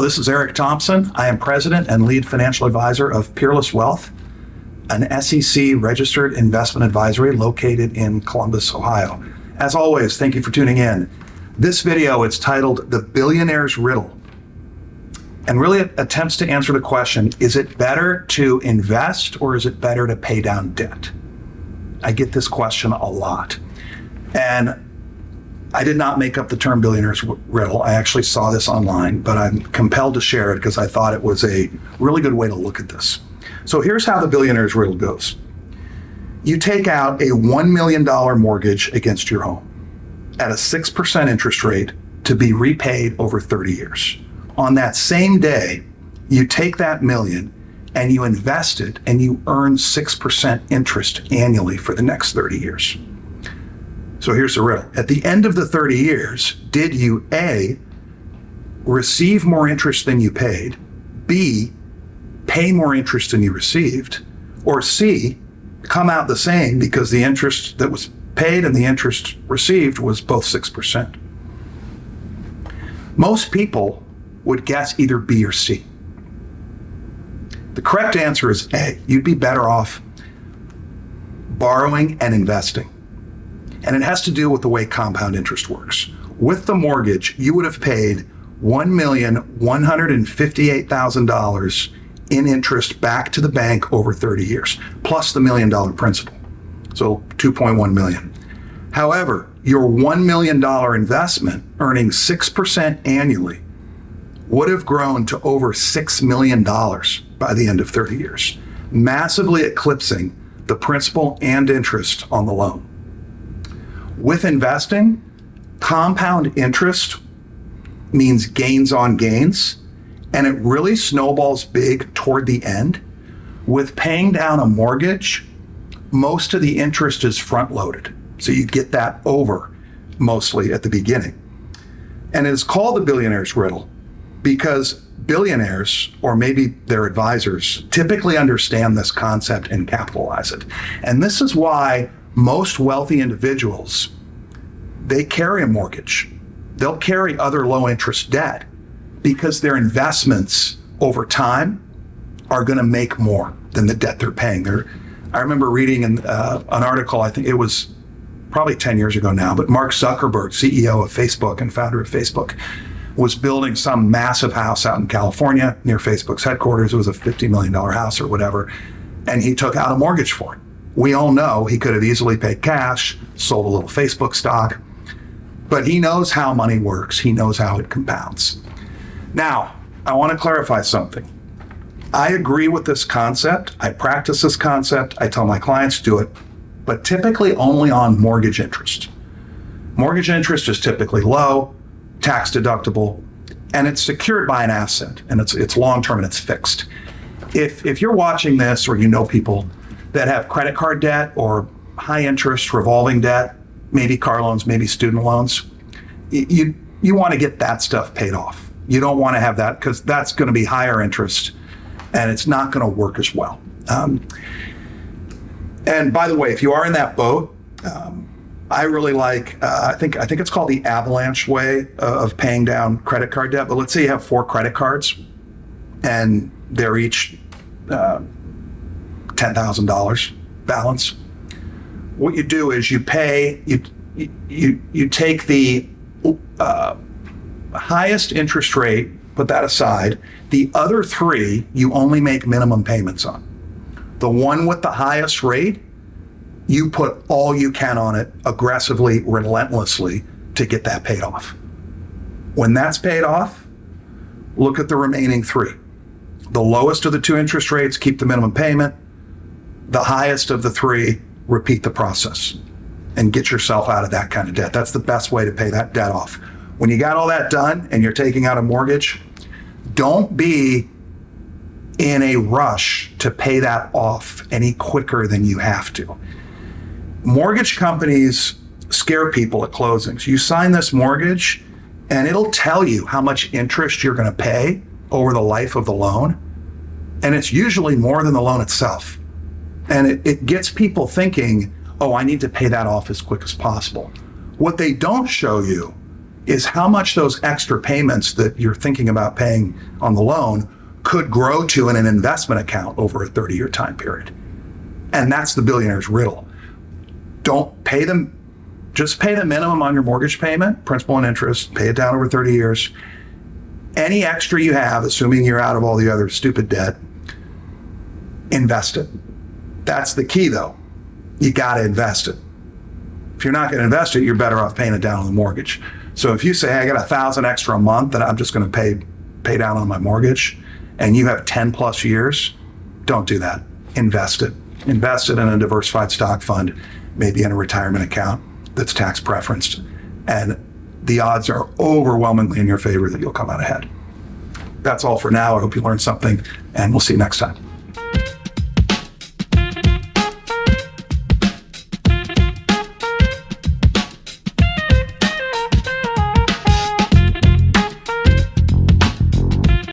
this is Eric Thompson. I am president and lead financial advisor of Peerless Wealth, an SEC registered investment advisory located in Columbus, Ohio. As always, thank you for tuning in. This video is titled The Billionaires Riddle, and really it attempts to answer the question, is it better to invest or is it better to pay down debt? I get this question a lot. And I did not make up the term Billionaires Riddle. I actually saw this online, but I'm compelled to share it because I thought it was a really good way to look at this. So here's how the Billionaires Riddle goes. You take out a $1 million mortgage against your home at a 6% interest rate to be repaid over 30 years. On that same day, you take that million and you invest it and you earn 6% interest annually for the next 30 years. So here's the riddle. At the end of the 30 years, did you A, receive more interest than you paid, B, pay more interest than you received, or C, come out the same because the interest that was paid and the interest received was both 6%? Most people would guess either B or C. The correct answer is A. You'd be better off borrowing and investing. And it has to do with the way compound interest works. With the mortgage, you would have paid $1,158,000 in interest back to the bank over 30 years, plus the $1 million principal. So $2.1 million. However, your $1 million investment earning 6% annually would have grown to over $6 million by the end of 30 years, massively eclipsing the principal and interest on the loan. With investing, compound interest means gains on gains, and it really snowballs big toward the end. With paying down a mortgage, most of the interest is front-loaded, so you get that over mostly at the beginning. And it's called the Billionaires Riddle because billionaires, or maybe their advisors, typically understand this concept and capitalize it. And this is why most wealthy individuals, they carry a mortgage. They'll carry other low interest debt because their investments over time are going to make more than the debt they're paying. I remember reading an article, I think it was probably 10 years ago now, but Mark Zuckerberg, CEO of Facebook and founder of Facebook, was building some massive house out in California near Facebook's headquarters. It was a $50 million house or whatever, and he took out a mortgage for it. We all know he could have easily paid cash, sold a little Facebook stock, but he knows how money works. He knows how it compounds. Now, I want to clarify something. I agree with this concept. I practice this concept. I tell my clients to do it, but typically only on mortgage interest. Mortgage interest is typically low, tax deductible, and it's secured by an asset, and it's long-term and it's fixed. If you're watching this or you know people that have credit card debt or high interest revolving debt, maybe car loans, maybe student loans, you want to get that stuff paid off. You don't want to have that because that's going to be higher interest and it's not going to work as well. And by the way, if you are in that boat, I really like, I think it's called the avalanche way of paying down credit card debt. But let's say you have 4 credit cards and they're each $10,000 balance. What you do is you take the highest interest rate, put that aside. The other 3 you only make minimum payments on. The one with the highest rate, you put all you can on it aggressively, relentlessly to get that paid off. When that's paid off, look at the remaining 3. The lowest of the 2 interest rates, keep the minimum payment. The highest of the 3, repeat the process and get yourself out of that kind of debt. That's the best way to pay that debt off. When you got all that done and you're taking out a mortgage, don't be in a rush to pay that off any quicker than you have to. Mortgage companies scare people at closings. You sign this mortgage and it'll tell you how much interest you're going to pay over the life of the loan. And it's usually more than the loan itself. And it gets people thinking, oh, I need to pay that off as quick as possible. What they don't show you is how much those extra payments that you're thinking about paying on the loan could grow to in an investment account over a 30-year time period. And that's the billionaire's riddle. Don't pay them, just pay the minimum on your mortgage payment, principal and interest, pay it down over 30 years. Any extra you have, assuming you're out of all the other stupid debt, invest it. That's the key though. You gotta invest it. If you're not gonna invest it, you're better off paying it down on the mortgage. So if you say, hey, I got $1,000 extra a month that I'm just gonna pay down on my mortgage, and you have 10 plus years, don't do that. Invest it. Invest it in a diversified stock fund, maybe in a retirement account that's tax preferenced. And the odds are overwhelmingly in your favor that you'll come out ahead. That's all for now. I hope you learned something, and we'll see you next time.